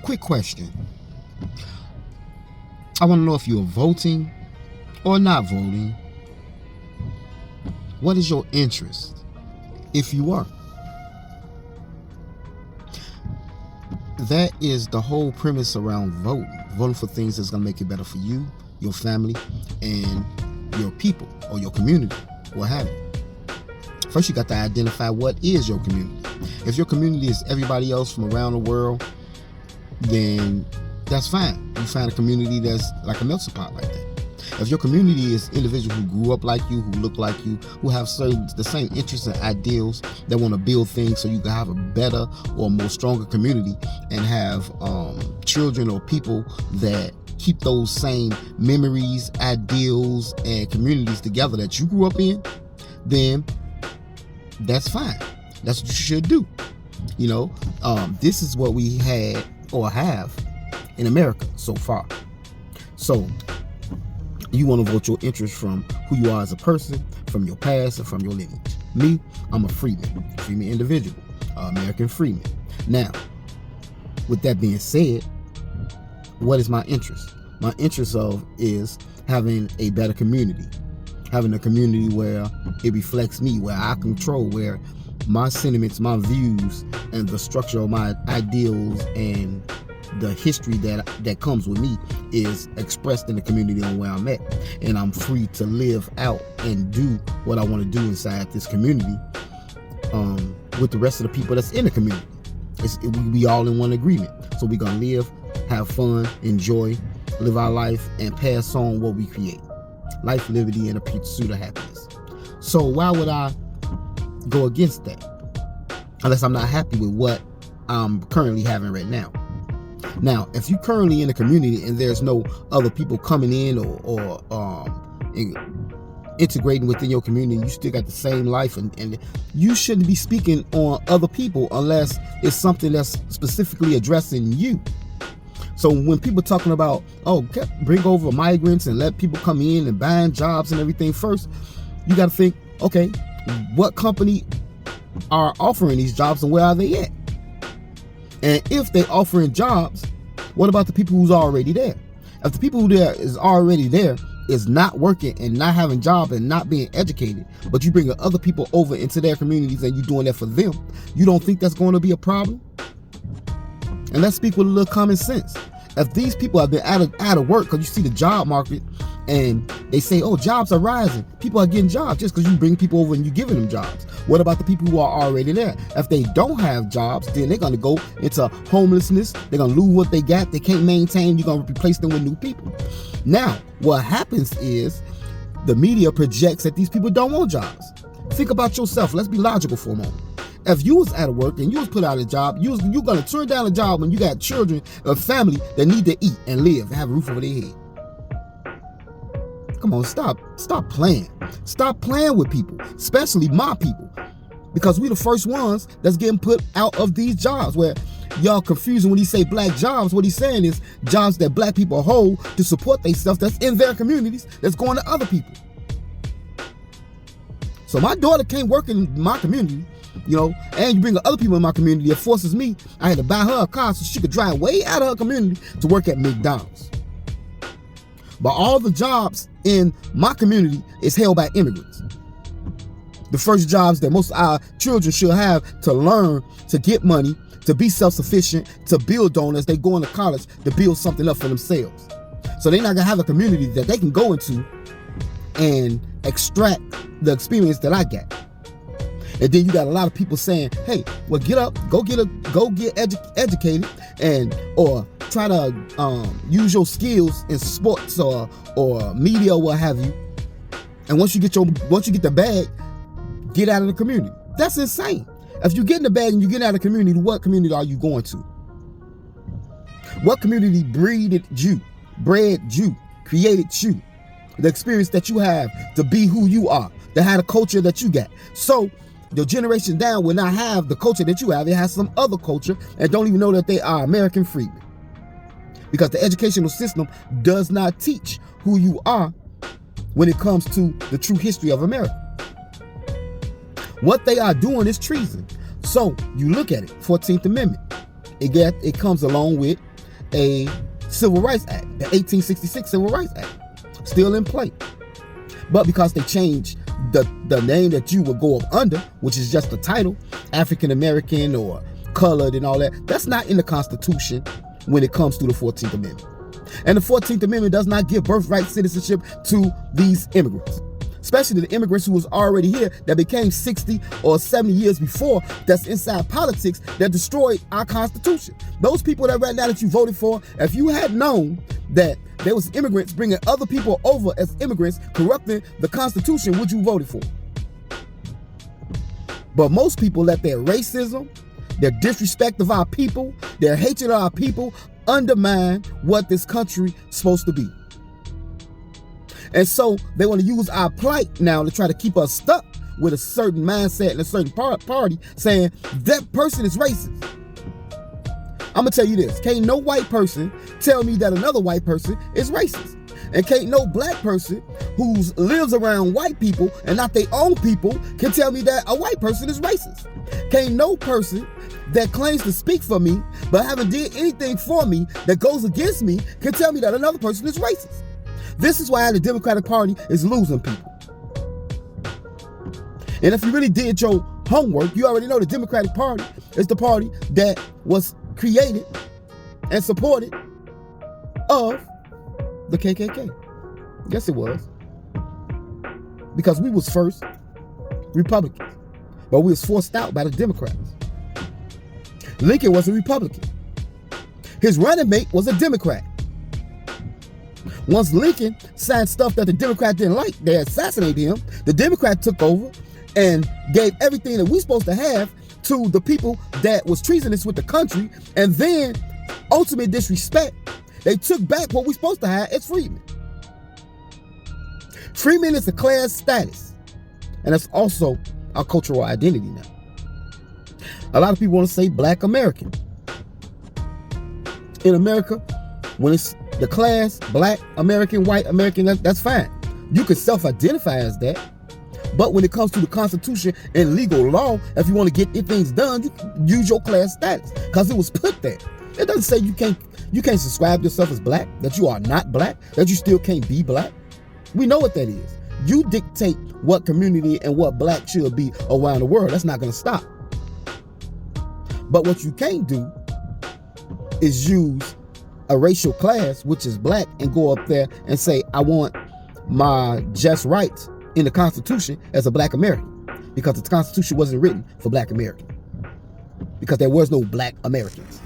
quick question. I want to know if you're voting or not voting. What is your interest if you are? That is the whole premise around voting. Voting for things that's going to make it better for you, your family, and your people or your community, what have you. First, you got to identify what is your community. If your community is everybody else from around the world, then that's fine. You find a community that's like a melting pot like that. If your community is individuals who grew up like you, who look like you, who have the same interests and ideals, that want to build things so you can have a better or more stronger community and have children or people that keep those same memories, ideals, and communities together that you grew up in, then that's fine. That's what you should do. You know, this is what we had or have in America so far. So you want to vote your interest from who you are as a person, from your past, and from your lineage. Me, I'm a freedman individual, American freedman. Now, with that being said, what is my interest? My interest is having a better community, having a community where it reflects me, where I control, where my sentiments, my views, and the structure of my ideals and the history that comes with me is expressed in the community on where I'm at, and I'm free to live out and do what I want to do inside this community with the rest of the people that's in the community. We all in one agreement, so we're gonna live, have fun, enjoy, live our life, and pass on what we create. Life, liberty, and a pursuit of happiness. So why would I go against that unless I'm not happy with what I'm currently having right now? Now, if you're currently in a community and there's no other people coming in or integrating within your community, you still got the same life, and you shouldn't be speaking on other people unless it's something that's specifically addressing you. So when people talking about, bring over migrants and let people come in and buying jobs and everything, first, you got to think, okay, what company are offering these jobs and where are they at? And if they're offering jobs, what about the people who's already there? If the people who there is already there is not working and not having jobs and not being educated, but you bring other people over into their communities and you're doing that for them, you don't think that's going to be a problem? And let's speak with a little common sense. If these people have been out of work, because you see the job market and they say, jobs are rising, people are getting jobs just because you bring people over and you're giving them jobs. What about the people who are already there? If they don't have jobs, then they're going to go into homelessness. They're going to lose what they got. They can't maintain. You're going to replace them with new people. Now, what happens is the media projects that these people don't want jobs. Think about yourself. Let's be logical for a moment. If you was out of work and you was put out of a job, you're going to turn down a job when you got children, a family that need to eat and live and have a roof over their head. Come on, stop playing. Stop playing with people, especially my people, because we the first ones that's getting put out of these jobs. Where y'all confusing when he say black jobs, what he's saying is jobs that black people hold to support their stuff that's in their communities that's going to other people. So my daughter can't work in my community, and you bring other people in my community. It forces me. I had to buy her a car so she could drive way out of her community to work at McDonald's. But all the jobs in my community is held by immigrants. The first jobs that most of our children should have to learn, to get money, to be self-sufficient, to build on as they go into college, to build something up for themselves. So they're not going to have a community that they can go into and extract the experience that I got. And then you got a lot of people saying, hey, well, get up, go get educated, or try to use your skills in sports or media or what have you. And once you get the bag, get out of the community. That's insane. If you get in the bag and you get out of the community, what community are you going to? What community bred you, created you, the experience that you have to be who you are, to have the culture that you got. So the generation down will not have the culture that you have. It has some other culture and don't even know that they are American freedmen. Because the educational system does not teach who you are when it comes to the true history of America. What they are doing is treason. So you look at it, 14th Amendment. It comes along with a Civil Rights Act, the 1866 Civil Rights Act, still in play. But because they changed the name that you would go up under, which is just the title, African American or colored and all that, that's not in the Constitution when it comes to the 14th Amendment. And the 14th Amendment does not give birthright citizenship to these immigrants, especially the immigrants who was already here that became 60 or 70 years before, that's inside politics that destroyed our Constitution. Those people that right now that you voted for, if you had known that there was immigrants bringing other people over as immigrants, corrupting the Constitution, would you voted for? But most people let their racism, their disrespect of our people, their hatred of our people undermine what this country is supposed to be. And so they want to use our plight now to try to keep us stuck with a certain mindset and a certain party saying that person is racist. I'm going to tell you this. Can't no white person tell me that another white person is racist. And can't no black person who lives around white people and not their own people can tell me that a white person is racist. Can't no person that claims to speak for me but haven't did anything for me that goes against me can tell me that another person is racist. This is why the Democratic Party is losing people. And if you really did your homework, you already know the Democratic Party is the party that was created and supported of the KKK. Yes, it was. Because we was first Republicans, but we was forced out by the Democrats. Lincoln was a Republican. His running mate was a Democrat. Once Lincoln signed stuff that the Democrat didn't like, they assassinated him. The Democrat took over and gave everything that we're supposed to have to the people that was treasonous with the country. And then, ultimate disrespect, they took back what we're supposed to have as freedmen. Freedmen is a class status, and it's also our cultural identity now. A lot of people want to say black American. In America, when it's the class, black American, white American, that's fine. You can self-identify as that. But when it comes to the Constitution and legal law, if you want to get things done, you can use your class status because it was put there. It doesn't say you can't subscribe yourself as black, that you are not black, that you still can't be black. We know what that is. You dictate what community and what black should be around the world. That's not going to stop. But what you can't do is use a racial class, which is black, and go up there and say, I want my just rights in the Constitution as a black American, because the Constitution wasn't written for black Americans, because there was no black Americans.